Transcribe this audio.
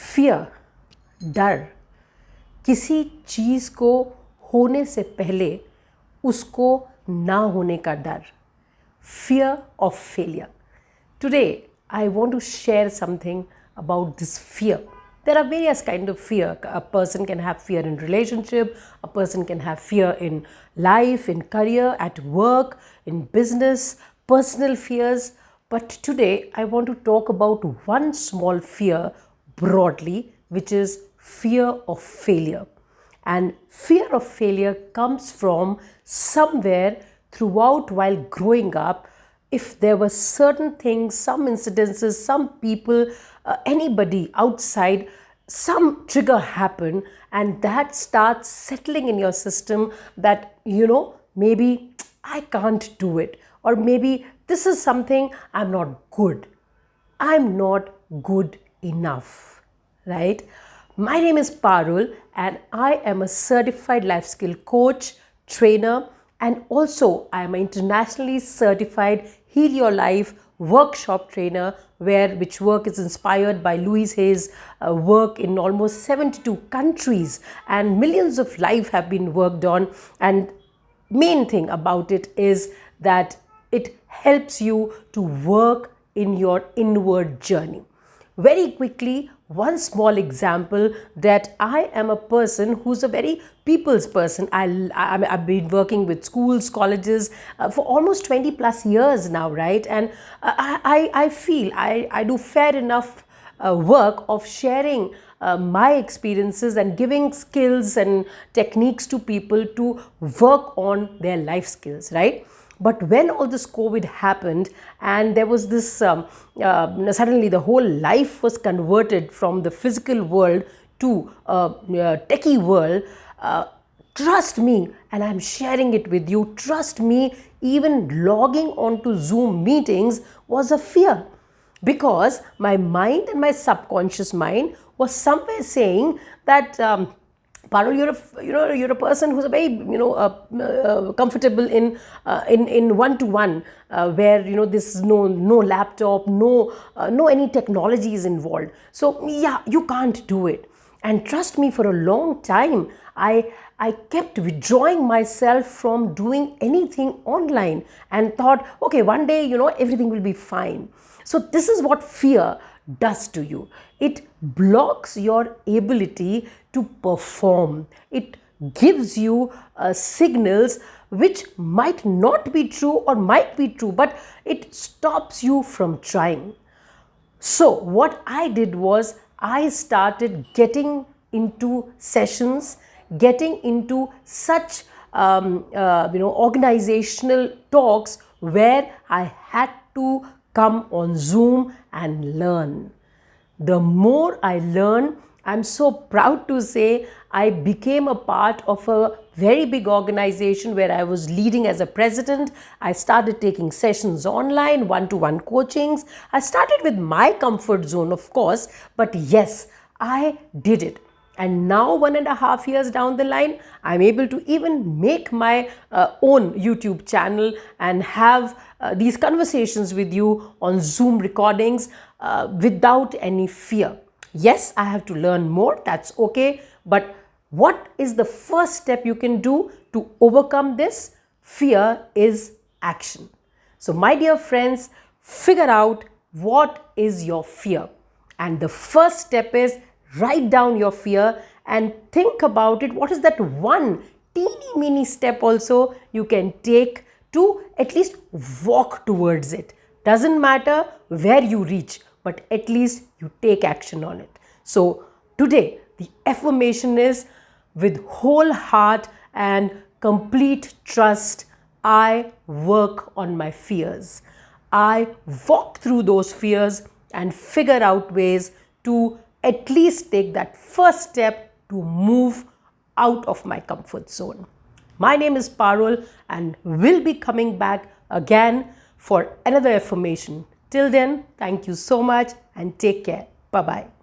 Fear, डर, किसी चीज़ को होने से पहले उसको ना होने का डर, fear of failure. Today, I want to share something about this fear. There are various kinds of fear. A person can have fear in relationship, a person can have fear in life, in career, at work, in business, personal fears. But today, I want to talk about one small fear broadly, which is fear of failure. And fear of failure comes from somewhere throughout while growing up. If there were certain things, some incidences, some people, anybody outside, some trigger happen, and that starts settling in your system that, maybe I can't do it, or maybe this is something I'm not good. I'm not good enough, right? My name is Parul and I am a certified life skill coach, trainer, and also I am an internationally certified Heal Your Life workshop trainer which work is inspired by Louise Hay's work in almost 72 countries, and millions of lives have been worked on. And main thing about it is that it helps you to work in your inward journey. Very quickly, one small example, that I am a person who's a very people's person. I've been working with schools, colleges for almost 20 plus years now, right? And I feel I do fair enough work of sharing my experiences and giving skills and techniques to people to work on their life skills, right? But when all this COVID happened and there was this, suddenly the whole life was converted from the physical world to techie world, trust me, and I'm sharing it with you, trust me, even logging onto Zoom meetings was a fear, because my mind and my subconscious mind was somewhere saying that, Parul, you're a person who's a very comfortable in one-to-one, where this is no laptop, no any technology is involved. So yeah, you can't do it. And trust me, for a long time, I kept withdrawing myself from doing anything online and thought, okay, one day, everything will be fine. So this is what fear does to you. It blocks your ability to perform. It gives you signals which might not be true or might be true, but it stops you from trying. So what I did was I started getting into sessions, getting into such organizational talks where I had to come on Zoom and learn. The more I learn, I'm so proud to say I became a part of a very big organization where I was leading as a president. I started taking sessions online, one-to-one coachings. I started with my comfort zone, of course, but yes, I did it. And now 1.5 years down the line, I'm able to even make my own YouTube channel and have these conversations with you on Zoom recordings without any fear. Yes, I have to learn more, that's okay. But what is the first step you can do to overcome this? Fear is action. So my dear friends, figure out what is your fear. And the first step is write down your fear and think about it. What is that one teeny mini step also you can take to at least walk towards it? Doesn't matter where you reach, but at least you take action on it. So today the affirmation is, with whole heart and complete trust, I work on my fears. I walk through those fears and figure out ways to at least take that first step to move out of my comfort zone. My name is Parul and we'll be coming back again for another affirmation. Till then, thank you so much and take care. Bye-bye.